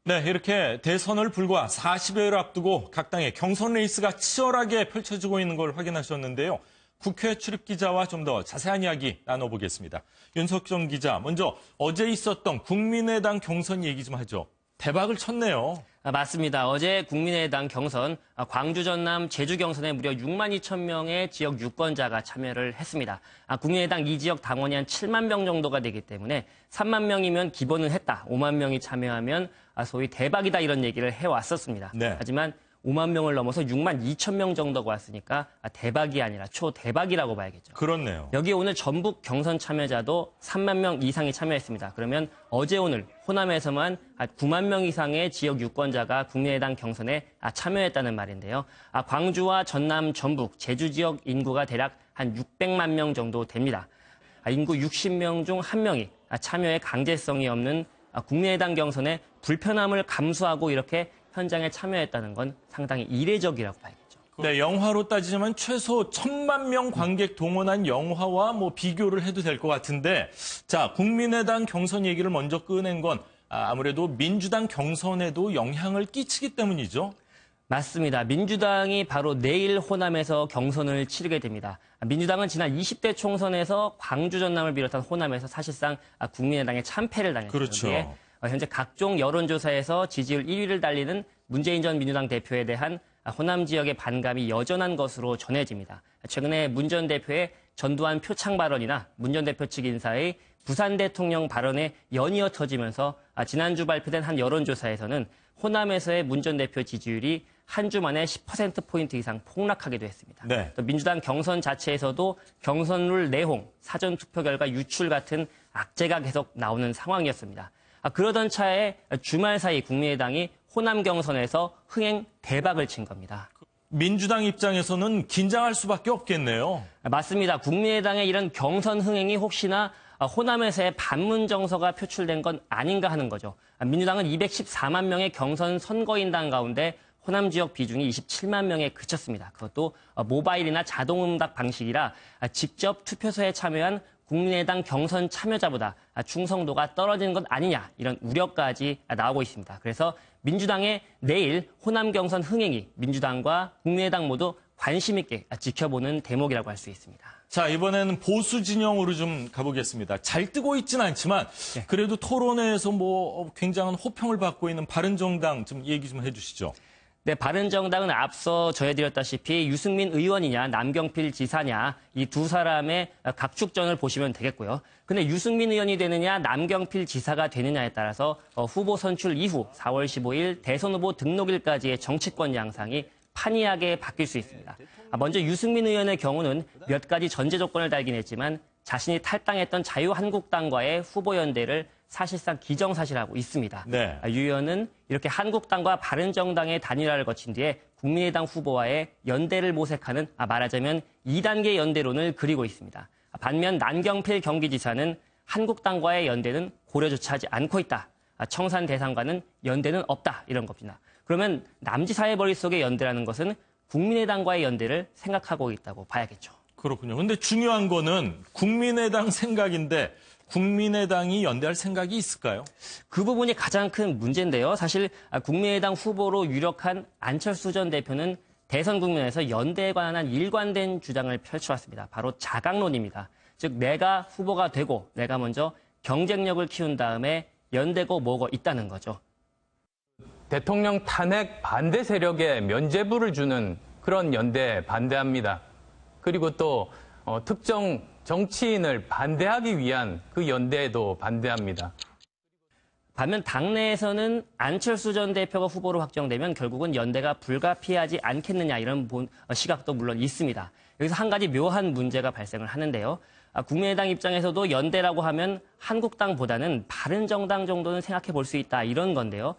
네, 이렇게 대선을 불과 40여일 앞두고 각 당의 경선 레이스가 치열하게 펼쳐지고 있는 걸 확인하셨는데요. 국회 출입 기자와 좀 더 자세한 이야기 나눠보겠습니다. 윤석정 기자, 먼저 어제 있었던 국민의당 경선 얘기 좀 하죠. 대박을 쳤네요. 맞습니다. 어제 국민의당 경선, 광주, 전남, 제주 경선에 무려 6만 2천 명의 지역 유권자가 참여를 했습니다. 국민의당 이 지역 당원이 한 7만 명 정도가 되기 때문에 3만 명이면 기본은 했다. 5만 명이 참여하면 소위 대박이다 이런 얘기를 해왔었습니다. 네. 하지만 5만 명을 넘어서 6만 2천 명 정도가 왔으니까 대박이 아니라 초대박이라고 봐야겠죠. 그렇네요. 여기 오늘 전북 경선 참여자도 3만 명 이상이 참여했습니다. 그러면 어제 오늘 호남에서만 9만 명 이상의 지역 유권자가 국민의당 경선에 참여했다는 말인데요. 광주와 전남, 전북, 제주 지역 인구가 대략 한 600만 명 정도 됩니다. 인구 60명 중 1명이 참여에 강제성이 없는 국민의당 경선에 불편함을 감수하고 이렇게 현장에 참여했다는 건 상당히 이례적이라고 봐야겠죠. 네, 영화로 따지자면 최소 1,000만 명 관객 동원한 영화와 비교를 해도 될 것 같은데, 자, 국민의당 경선 얘기를 먼저 꺼낸 건 아무래도 민주당 경선에도 영향을 끼치기 때문이죠. 맞습니다. 민주당이 바로 내일 호남에서 경선을 치르게 됩니다. 민주당은 지난 20대 총선에서 광주, 전남을 비롯한 호남에서 사실상 국민의당에 참패를 당했는데 그렇죠. 현재 각종 여론조사에서 지지율 1위를 달리는 문재인 전 민주당 대표에 대한 호남 지역의 반감이 여전한 것으로 전해집니다. 최근에 문 전 대표의 전두환 표창 발언이나 문 전 대표 측 인사의 부산 대통령 발언에 연이어 터지면서 지난주 발표된 한 여론조사에서는 호남에서의 문 전 대표 지지율이 한 주 만에 10%포인트 이상 폭락하기도 했습니다. 네. 또 민주당 경선 자체에서도 경선룰 내홍, 사전투표 결과 유출 같은 악재가 계속 나오는 상황이었습니다. 그러던 차에 주말 사이 국민의당이 호남 경선에서 흥행 대박을 친 겁니다. 민주당 입장에서는 긴장할 수밖에 없겠네요. 맞습니다. 국민의당의 이런 경선 흥행이 혹시나 호남에서의 반문 정서가 표출된 건 아닌가 하는 거죠. 민주당은 214만 명의 경선 선거인단 가운데 호남 지역 비중이 27만 명에 그쳤습니다. 그것도 모바일이나 자동응답 방식이라 직접 투표소에 참여한 국민의당 경선 참여자보다 충성도가 떨어지는 것 아니냐 이런 우려까지 나오고 있습니다. 그래서 민주당의 내일 호남 경선 흥행이 민주당과 국민의당 모두 관심 있게 지켜보는 대목이라고 할 수 있습니다. 자, 이번에는 보수 진영으로 좀 가보겠습니다. 잘 뜨고 있지는 않지만 그래도 토론회에서 굉장한 호평을 받고 있는 바른정당 좀 얘기 좀 해주시죠. 네, 바른정당은 앞서 전해드렸다시피 유승민 의원이냐 남경필 지사냐 이 두 사람의 각축전을 보시면 되겠고요. 근데 유승민 의원이 되느냐 남경필 지사가 되느냐에 따라서 후보 선출 이후 4월 15일 대선 후보 등록일까지의 정치권 양상이 판이하게 바뀔 수 있습니다. 먼저 유승민 의원의 경우는 몇 가지 전제 조건을 달긴 했지만 자신이 탈당했던 자유한국당과의 후보 연대를 사실상 기정사실하고 있습니다. 네. 유 의원은 이렇게 한국당과 바른정당의 단일화를 거친 뒤에 국민의당 후보와의 연대를 모색하는 말하자면 2단계 연대론을 그리고 있습니다. 반면 남경필 경기지사는 한국당과의 연대는 고려조차 하지 않고 있다. 청산 대상과는 연대는 없다. 이런 겁니다. 그러면 남지사의 머릿속의 연대라는 것은 국민의당과의 연대를 생각하고 있다고 봐야겠죠. 그렇군요. 근데 중요한 거는 국민의당 생각인데 국민의당이 연대할 생각이 있을까요? 그 부분이 가장 큰 문제인데요. 사실 국민의당 후보로 유력한 안철수 전 대표는 대선 국면에서 연대에 관한 일관된 주장을 펼쳐왔습니다. 바로 자강론입니다. 즉 내가 후보가 되고 내가 먼저 경쟁력을 키운 다음에 연대고 뭐고 있다는 거죠. 대통령 탄핵 반대 세력에 면죄부를 주는 그런 연대 반대합니다. 그리고 또 특정 정치인을 반대하기 위한 그 연대에도 반대합니다. 반면 당내에서는 안철수 전 대표가 후보로 확정되면 결국은 연대가 불가피하지 않겠느냐 이런 시각도 물론 있습니다. 여기서 한 가지 묘한 문제가 발생을 하는데요. 국민의당 입장에서도 연대라고 하면 한국당보다는 바른정당 정도는 생각해 볼 수 있다 이런 건데요.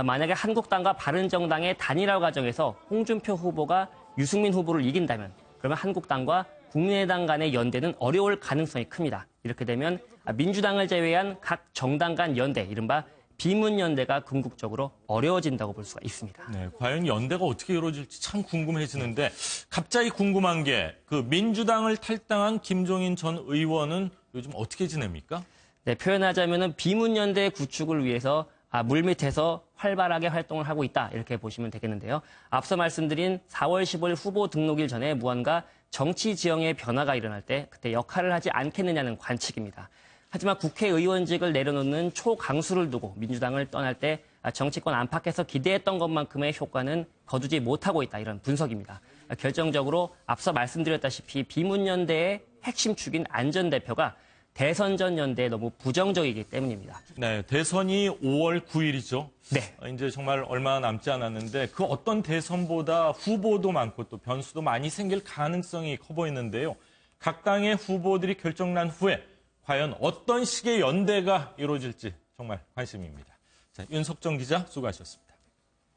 만약에 한국당과 바른정당의 단일화 과정에서 홍준표 후보가 유승민 후보를 이긴다면 그러면 한국당과 국민의당 간의 연대는 어려울 가능성이 큽니다. 이렇게 되면 민주당을 제외한 각 정당 간 연대, 이른바 비문연대가 궁극적으로 어려워진다고 볼 수가 있습니다. 네, 과연 연대가 어떻게 이루어질지 참 궁금해지는데 갑자기 궁금한 게 그 민주당을 탈당한 김종인 전 의원은 요즘 어떻게 지냅니까? 네, 표현하자면은 비문연대 구축을 위해서 물밑에서 활발하게 활동을 하고 있다. 이렇게 보시면 되겠는데요. 앞서 말씀드린 4월 15일 후보 등록일 전에 무언가 정치 지형의 변화가 일어날 때 그때 역할을 하지 않겠느냐는 관측입니다. 하지만 국회의원직을 내려놓는 초강수를 두고 민주당을 떠날 때 정치권 안팎에서 기대했던 것만큼의 효과는 거두지 못하고 있다. 이런 분석입니다. 결정적으로 앞서 말씀드렸다시피 비문연대의 핵심 축인 안 전 대표가 대선 전 연대에 너무 부정적이기 때문입니다. 네, 대선이 5월 9일이죠. 네. 이제 정말 얼마 남지 않았는데 그 어떤 대선보다 후보도 많고 또 변수도 많이 생길 가능성이 커 보이는데요. 각 당의 후보들이 결정난 후에 과연 어떤 식의 연대가 이루어질지 정말 관심입니다. 자, 윤석정 기자 수고하셨습니다.